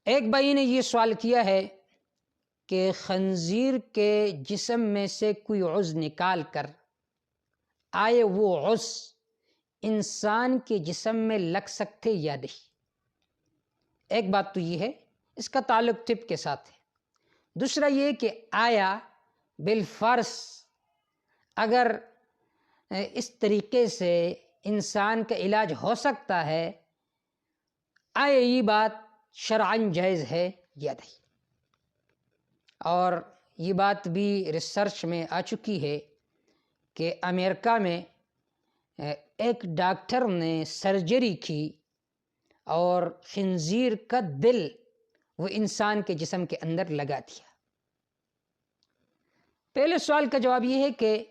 ایک بھائی نے یہ سوال کیا ہے کہ خنزیر کے جسم میں سے کوئی عضو نکال کر آئے وہ عضو انسان کے جسم میں لگ سکتے یا نہیں۔ ایک بات تو یہ ہے، اس کا تعلق طب کے ساتھ ہے۔ دوسرا یہ کہ آیا بالفرض اگر اس طریقے سے انسان کا علاج ہو سکتا ہے، آیا یہ بات شرعاً جائز ہے یا نہیں؟ اور یہ بات بھی ریسرچ میں آ چکی ہے کہ امریکہ میں ایک ڈاکٹر نے سرجری کی اور خنزیر کا دل وہ انسان کے جسم کے اندر لگا دیا۔ پہلے سوال کا جواب یہ ہے کہ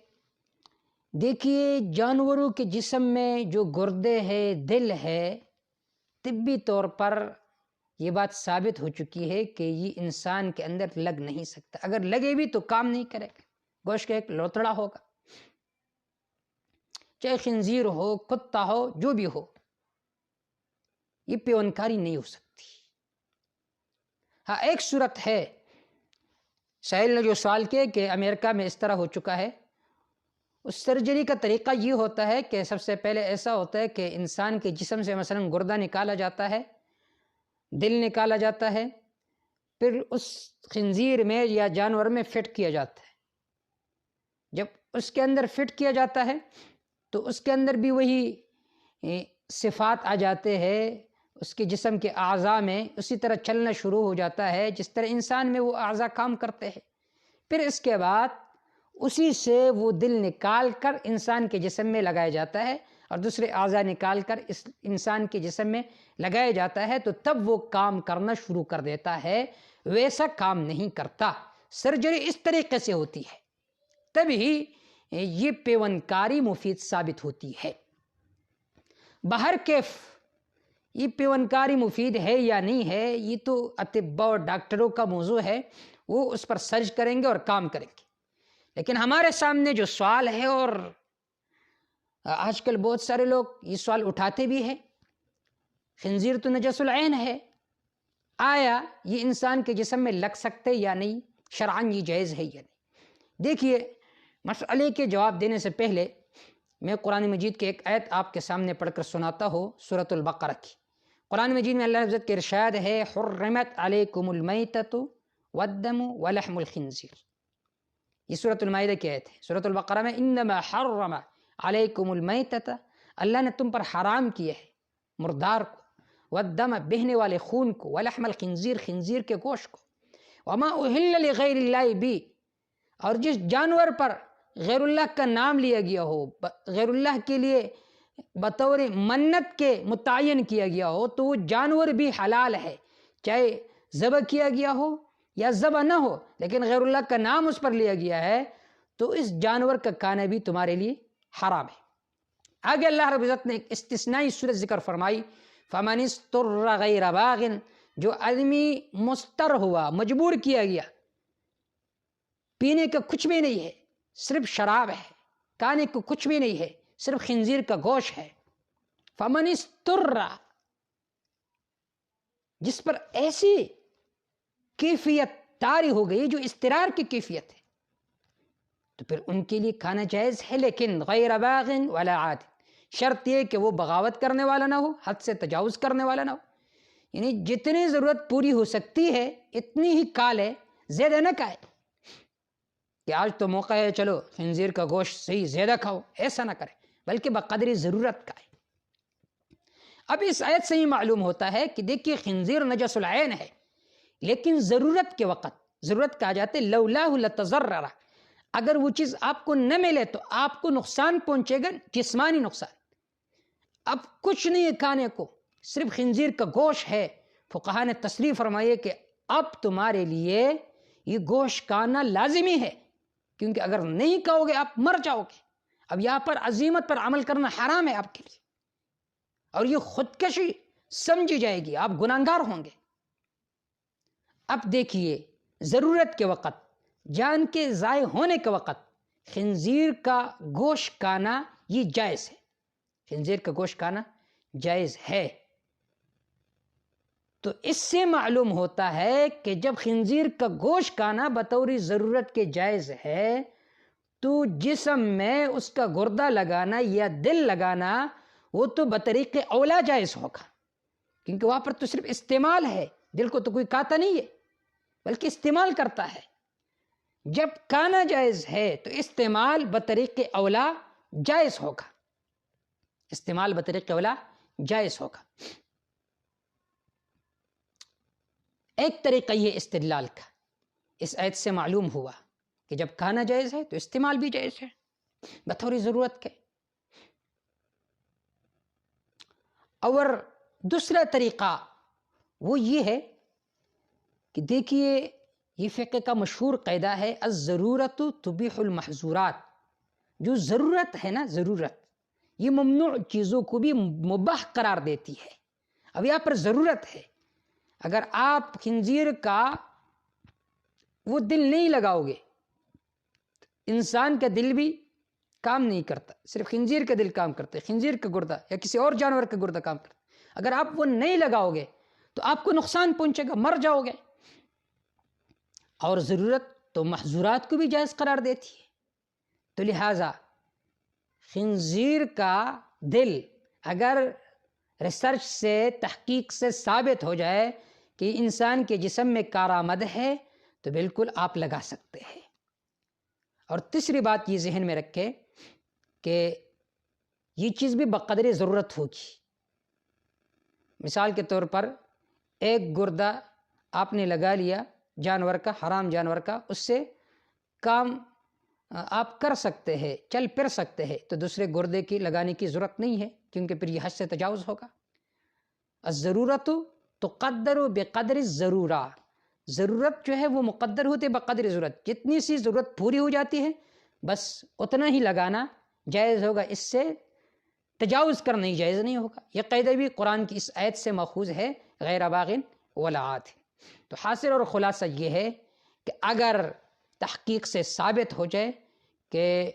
دیکھیے، جانوروں کے جسم میں جو گردے ہے، دل ہے، طبی طور پر یہ بات ثابت ہو چکی ہے کہ یہ انسان کے اندر لگ نہیں سکتا۔ اگر لگے بھی تو کام نہیں کرے گا، گوشت کا ایک لوتڑا ہوگا، چاہے خنزیر ہو، کتا ہو، جو بھی ہو، یہ پیونکاری نہیں ہو سکتی۔ ہاں، ایک صورت ہے، سائل نے جو سوال کیا کہ امریکہ میں اس طرح ہو چکا ہے، اس سرجری کا طریقہ یہ ہوتا ہے کہ سب سے پہلے ایسا ہوتا ہے کہ انسان کے جسم سے مثلا گردہ نکالا جاتا ہے، دل نکالا جاتا ہے، پھر اس خنزیر میں یا جانور میں فٹ کیا جاتا ہے۔ جب اس کے اندر فٹ کیا جاتا ہے تو اس کے اندر بھی وہی صفات آ جاتے ہیں، اس کے جسم کے اعضاء میں اسی طرح چلنا شروع ہو جاتا ہے جس طرح انسان میں وہ اعضاء کام کرتے ہیں۔ پھر اس کے بعد اسی سے وہ دل نکال کر انسان کے جسم میں لگایا جاتا ہے اور دوسرے اعضاء نکال کر اس انسان کے جسم میں لگایا جاتا ہے، تو تب وہ کام کرنا شروع کر دیتا ہے۔ ویسا کام نہیں کرتا، سرجری اس طریقے سے ہوتی ہے، تبھی یہ پیونکاری مفید ثابت ہوتی ہے۔ بہرکیف یہ پیونکاری مفید ہے یا نہیں ہے، یہ تو اطباء اور ڈاکٹروں کا موضوع ہے، وہ اس پر سرچ کریں گے اور کام کریں گے۔ لیکن ہمارے سامنے جو سوال ہے، اور آج کل بہت سارے لوگ یہ سوال اٹھاتے بھی ہیں، خنزیر تو نجس العین ہے، آیا یہ انسان کے جسم میں لگ سکتے یا نہیں، شرعاً یہ جائز ہے یا نہیں؟ دیکھیے، مسئلے کے جواب دینے سے پہلے میں قرآن مجید کے ایک آیت آپ کے سامنے پڑھ کر سناتا ہوں، سورۃ البقرہ کی۔ قرآن مجید میں اللہ عزت کے ارشاد ہے، حرمت علیکم المیتۃ والدم ولحم الخنزیر۔ یہ سورۃ المائدہ کی آیت ہے۔ سورۃ البقرہ میں انما حرم علیکم المیتۃ، اللہ نے تم پر حرام کیا ہے مردار کو، والدم بہنے والے خون کو، ولحم الخنزیر خنزیر کے گوشت کو، وما اہل لغیر اللہ بھی، اور جس جانور پر غیر اللہ کا نام لیا گیا ہو، غیر اللہ کے لیے بطور منت کے متعین کیا گیا ہو، تو وہ جانور بھی حلال ہے، چاہے ذبح کیا گیا ہو یا ذبح نہ ہو، لیکن غیر اللہ کا نام اس پر لیا گیا ہے تو اس جانور کا کھانا بھی تمہارے لیے حرام ہے۔ آگے اللہ رب العزت نے ایک استثنائی صورت ذکر فرمائی، فمن اضطر غیر باغ، جو آدمی مضطر ہوا، مجبور کیا گیا، پینے کا کچھ بھی نہیں ہے، صرف شراب ہے، کھانے کو کچھ بھی نہیں ہے، صرف خنزیر کا گوشت ہے، فمن اضطر، جس پر ایسی کیفیت طاری ہو گئی جو اضطرار کی کیفیت ہے، تو پھر ان کے لیے کھانا جائز ہے، لیکن غیر باغ ولا عاد، شرط یہ کہ وہ بغاوت کرنے والا نہ ہو، حد سے تجاوز کرنے والا نہ ہو، یعنی جتنی ضرورت پوری ہو سکتی ہے اتنی ہی کھا لے، زیادہ نہ کھائے کہ آج تو موقع ہے چلو خنزیر کا گوشت صحیح زیادہ کھاؤ، ایسا نہ کرے، بلکہ بقدر ضرورت کھائے۔ اب اس آیت سے یہ معلوم ہوتا ہے کہ دیکھیے، خنزیر نجس العین ہے، لیکن ضرورت کے وقت، ضرورت کہا جاتے لولاہ لتضرر، اگر وہ چیز آپ کو نہ ملے تو آپ کو نقصان پہنچے گا، جسمانی نقصان۔ اب کچھ نہیں ہے کھانے کو، صرف خنزیر کا گوشت ہے، فقہا نے تصریح فرمائی کہ اب تمہارے لیے یہ گوشت کھانا لازمی ہے، کیونکہ اگر نہیں کھاؤ گے آپ مر جاؤ گے۔ اب یہاں پر عزیمت پر عمل کرنا حرام ہے آپ کے لیے، اور یہ خودکشی سمجھی جائے گی، آپ گناہگار ہوں گے۔ اب دیکھیے، ضرورت کے وقت، جان کے ضائع ہونے کے وقت خنزیر کا گوشت کھانا یہ جائز ہے، خنزیر کا گوشت کھانا جائز ہے۔ تو اس سے معلوم ہوتا ہے کہ جب خنزیر کا گوشت کھانا بطور ضرورت کے جائز ہے تو جسم میں اس کا گردہ لگانا یا دل لگانا وہ تو بطریق اولا جائز ہوگا، کیونکہ وہاں پر تو صرف استعمال ہے، دل کو تو کوئی کھاتا نہیں ہے بلکہ استعمال کرتا ہے۔ جب کھانا جائز ہے تو استعمال بطریق اولا جائز ہوگا، استعمال بطریق اولا جائز ہوگا۔ ایک طریقہ یہ استدلال کا اس آیت سے معلوم ہوا کہ جب کھانا جائز ہے تو استعمال بھی جائز ہے بطور ضرورت کے۔ اور دوسرا طریقہ وہ یہ ہے کہ دیکھیے یہ فقہ کا مشہور قاعدہ ہے الضرورت تبیح المحظورات، جو ضرورت ہے نا، ضرورت یہ ممنوع چیزوں کو بھی مباح قرار دیتی ہے۔ اب یہاں پر ضرورت ہے، اگر آپ خنزیر کا وہ دل نہیں لگاؤ گے، انسان کا دل بھی کام نہیں کرتا، صرف خنزیر کا دل کام کرتا ہے، خنزیر کا گردہ یا کسی اور جانور کا گردہ کام کرتا ہے، اگر آپ وہ نہیں لگاؤ گے تو آپ کو نقصان پہنچے گا، مر جاؤ گے۔ اور ضرورت تو محظورات کو بھی جائز قرار دیتی ہے، تو لہٰذا خنزیر کا دل اگر ریسرچ سے، تحقیق سے ثابت ہو جائے کہ انسان کے جسم میں کارآمد ہے تو بالکل آپ لگا سکتے ہیں۔ اور تیسری بات یہ ذہن میں رکھیں کہ یہ چیز بھی بقدر ضرورت ہوگی۔ مثال کے طور پر ایک گردہ آپ نے لگا لیا جانور کا، حرام جانور کا، اس سے کام آپ کر سکتے ہیں، چل پھر سکتے ہیں، تو دوسرے گردے کی لگانے کی ضرورت نہیں ہے، کیونکہ پھر یہ حد سے تجاوز ہوگا۔ الضرورت تقدر بقدر الضرورہ، ضرورت جو ہے وہ مقدر ہوتے بقدر ضرورت، جتنی سی ضرورت پوری ہو جاتی ہے بس اتنا ہی لگانا جائز ہوگا، اس سے تجاوز کرنا ہی جائز نہیں ہوگا۔ یہ قاعدہ بھی قرآن کی اس آیت سے ماخوذ ہے، غیر باغ ولا عاد۔ تو حاصل اور خلاصہ یہ ہے کہ اگر تحقیق سے ثابت ہو جائے کہ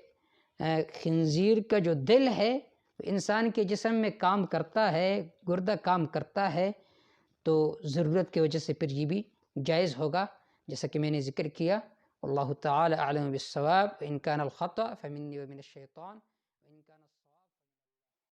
خنزیر کا جو دل ہے وہ انسان کے جسم میں کام کرتا ہے، گردہ کام کرتا ہے، تو ضرورت کی وجہ سے پھر یہ بھی جائز ہوگا، جیسا کہ میں نے ذکر کیا۔ اللہ تعالی اعلم بالصواب، ان کان الخطأ فمنی ومن الشیطان۔